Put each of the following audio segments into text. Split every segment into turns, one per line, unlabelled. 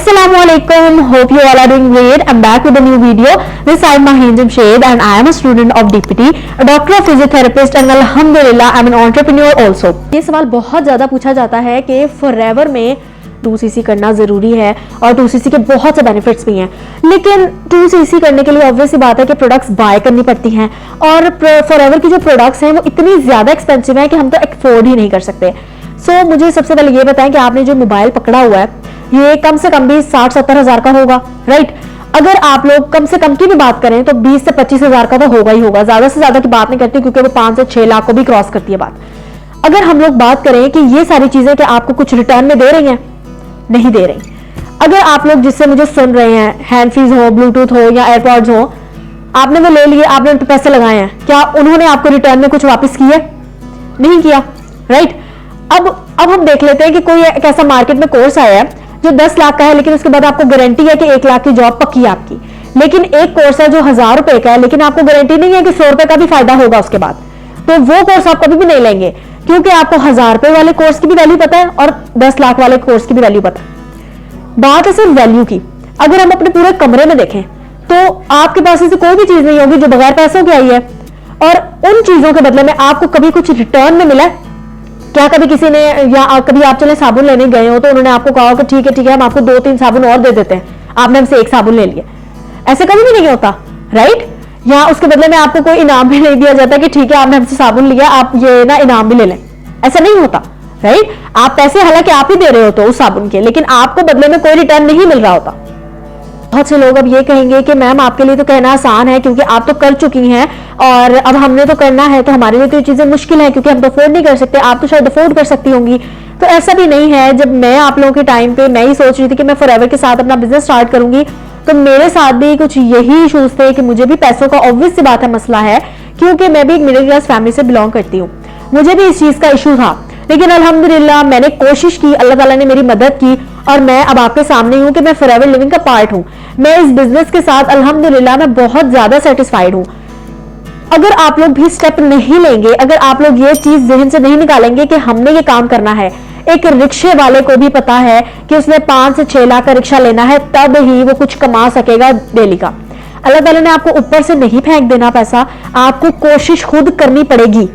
Assalamualaikum. Hope you all are doing great. I'm back with a new video. This is Maheen Jamshed and I am a student of DPT, a doctor of physiotherapist and alhamdulillah I'm an entrepreneur also. ये सवाल बहुत ज़्यादा पूछा जाता है कि forever में 2cc करना ज़रूरी है और 2cc के बहुत से बेनिफिट्स भी हैं, लेकिन 2cc करने के लिए ऑब्वियस बात है कि प्रोडक्ट्स बाय करनी पड़ती हैं और फॉरएवर की जो प्रोडक्ट्स हैं वो इतनी ज़्यादा एक्सपेंसिव है कि हम तो अफोर्ड ही नहीं कर सकते। सो मुझे सबसे पहले ये बताएं कि आपने जो मोबाइल पकड़ा हुआ है ये कम से कम भी 60-70 हज़ार का होगा, राइट। अगर आप लोग कम से कम की भी बात करें तो 20 से 25 हज़ार का तो होगा ही होगा, ज्यादा से ज्यादा की बात नहीं करती क्योंकि वो 5 से 6 लाख को भी क्रॉस करती है बात। अगर हम लोग बात करें कि ये सारी चीजें कि आपको कुछ रिटर्न में दे रही हैं, नहीं दे रही। अगर आप लोग जिससे मुझे सुन रहे हैं, हैंड फ्रीज हो, ब्लूटूथ हो या एयरपॉड्स हो, आपने वो ले लिए, आपने उन पर पैसे लगाए हैं, क्या उन्होंने आपको रिटर्न में कुछ वापस किया? नहीं किया, राइट। अब हम देख लेते हैं कि कोई एक ऐसा मार्केट में कोर्स आया है जो 10 लाख का है, लेकिन उसके बाद आपको गारंटी है कि 1 लाख की जॉब पक्की है आपकी। लेकिन एक कोर्स है जो 1000 रुपए का है, लेकिन आपको गारंटी नहीं है कि 100 रुपए का भी फायदा होगा उसके बाद, तो वो कोर्स आप कभी भी नहीं लेंगे क्योंकि आपको 1000 रुपए वाले कोर्स की भी वैल्यू पता है और 10 लाख वाले कोर्स की भी वैल्यू पता है। बात है सिर्फ वैल्यू की। अगर हम अपने पूरे कमरे में देखें तो आपके पास ऐसी कोई भी चीज नहीं होगी जो बगैर पैसों की आई है, और उन चीजों के बदले में आपको कभी कुछ रिटर्न में मिला है क्या? कभी किसी ने, या कभी आप चले साबुन लेने गए हो तो उन्होंने आपको कहा कि ठीक है हम आपको 2-3 साबुन और दे देते हैं, आपने हमसे 1 साबुन ले लिया। ऐसे कभी भी नहीं होता, राइट। या उसके बदले में आपको कोई इनाम भी नहीं दिया जाता कि ठीक है आपने हमसे साबुन लिया, आप ये ना इनाम भी ले लें, ऐसा नहीं होता, राइट। आप पैसे हालांकि आप ही दे रहे हो तो उस साबुन के, लेकिन आपको बदले में कोई रिटर्न नहीं मिल रहा होता। बहुत से लोग अब ये कहेंगे कि मैम आपके लिए तो कहना आसान है क्योंकि आप तो कर चुकी हैं और अब हमने तो करना है, तो हमारे लिए तो ये चीजें मुश्किल है क्योंकि हम तो अफोर्ड नहीं कर सकते, आप तो शायद अफोर्ड कर सकती होंगी। तो ऐसा भी नहीं है। जब मैं आप लोगों के टाइम पे मैं ही सोच रही थी कि मैं फॉरएवर के साथ अपना बिजनेस स्टार्ट करूंगी, तो मेरे साथ भी कुछ यही इशूज थे कि मुझे भी पैसों का ऑब्वियस सी बात है मसला है क्योंकि मैं भी एक मिडिल क्लास फैमिली से बिलोंग करती हूँ, मुझे भी इस चीज का इशू था। लेकिन अल्हम्दुलिल्लाह मैंने कोशिश की, अल्लाह ताला ने मेरी मदद की और मैं अब आपके सामने हूं कि मैं फॉरएवर लिविंग का पार्ट हूं। मैं इस बिजनेस के साथ अल्हम्दुलिल्लाह मैं बहुत ज्यादा सेटिस्फाइड हूं। अगर आप लोग भी स्टेप नहीं लेंगे, अगर आप लोग ये चीज जहन से नहीं निकालेंगे कि हमने ये काम करना है, एक रिक्शे वाले को भी पता है कि उसने 5 से 6 लाख का रिक्शा लेना है तब ही वो कुछ कमा सकेगा डेली का। अल्लाह ताला ने आपको ऊपर से नहीं फेंक देना पैसा, आपको कोशिश खुद करनी पड़ेगी,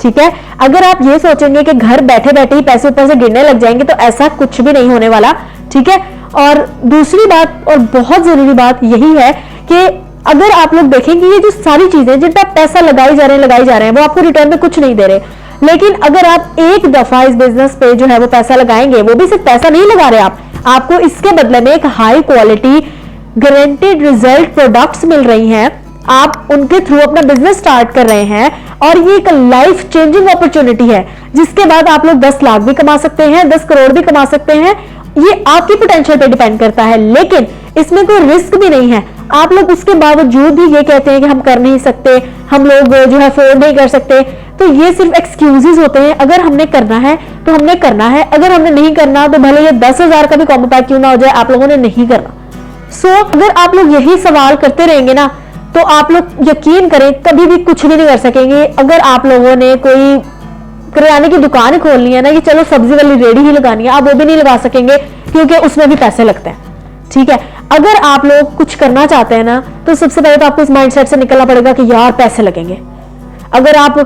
ठीक है। अगर आप ये सोचेंगे कि घर बैठे बैठे ही पैसे ऊपर से गिरने लग जाएंगे तो ऐसा कुछ भी नहीं होने वाला, ठीक है। और दूसरी बात और बहुत जरूरी बात यही है कि अगर आप लोग देखेंगे ये जो सारी चीजें जिन पर पैसा लगाई जा रहे हैं वो आपको रिटर्न में कुछ नहीं दे रहे, लेकिन अगर आप एक दफा इस बिजनेस पे जो है वो पैसा लगाएंगे, वो भी सिर्फ पैसा नहीं लगा रहे आपको इसके बदले में एक high quality guaranteed result products मिल रही हैं, आप उनके थ्रू अपना बिजनेस स्टार्ट कर रहे हैं और ये एक लाइफ चेंजिंग अपॉर्चुनिटी है जिसके बाद आप लोग 10 लाख भी कमा सकते हैं, 10 करोड़ भी कमा सकते हैं। ये आपकी पोटेंशियल पे डिपेंड करता है, लेकिन इसमें कोई रिस्क भी नहीं है। आप लोग उसके बावजूद भी ये कहते हैं कि हम कर नहीं सकते, हम लोग जो है अफोर्ड नहीं कर सकते, तो ये सिर्फ एक्सक्यूजेस होते हैं। अगर हमने करना है तो हमने करना है, अगर हमने नहीं करना तो भले ये 10,000 का भी कॉम्बो पैक क्यों ना हो जाए, आप लोगों ने नहीं करना। सो अगर आप लोग यही सवाल करते रहेंगे ना तो आप लोग यकीन करें कभी भी कुछ भी नहीं कर सकेंगे। अगर आप लोगों ने कोई किराने की दुकान खोलनी है ना, कि चलो सब्जी वाली रेडी ही लगानी है, आप वो भी नहीं लगा सकेंगे क्योंकि उसमें भी पैसे लगते हैं, ठीक है। अगर आप लोग कुछ करना चाहते हैं ना तो सबसे पहले तो आपको इस माइंडसेट से निकलना पड़ेगा कि यार पैसे लगेंगे। अगर आप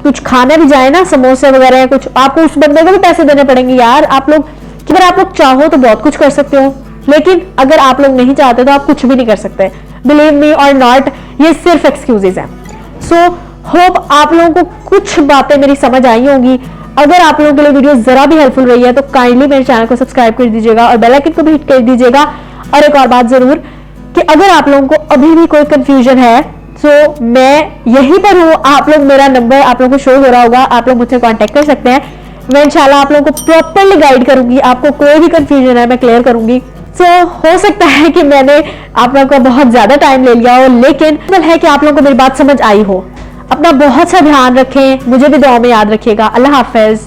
कुछ खाने भी जाए ना, समोसे वगैरह कुछ, आपको उस बंदे को भी पैसे देने पड़ेंगे यार। आप लोग अगर आप लोग चाहो तो बहुत कुछ कर सकते हो, लेकिन अगर आप लोग नहीं चाहते तो आप कुछ भी नहीं कर सकते। बिलीव मी और नॉट, ये सिर्फ एक्सक्यूजेज हैं। सो होप आप लोगों को कुछ बातें मेरी समझ आई होंगी। अगर आप लोगों के लिए वीडियो जरा भी हेल्पफुल रही है तो काइंडली मेरे चैनल को सब्सक्राइब कर दीजिएगा और बेल आइकन को भी हिट कर दीजिएगा। और एक और बात जरूर कि अगर आप लोगों को अभी भी कोई कंफ्यूजन है तो मैं यहीं पर हूँ, आप लोग, मेरा नंबर आप लोगों को शो हो रहा होगा, आप लोग मुझसे कांटेक्ट कर सकते हैं। मैं इंशाल्लाह आप लोगों को प्रॉपरली गाइड करूंगी, आपको कोई भी कंफ्यूजन है मैं क्लियर करूंगी। हो सकता है कि मैंने आप लोगों का बहुत ज्यादा टाइम ले लिया हो, लेकिन है कि आप लोगों को मेरी बात समझ आई हो। अपना बहुत सा ध्यान रखें, मुझे भी दुआ में याद रखिएगा। अल्लाह हाफिज।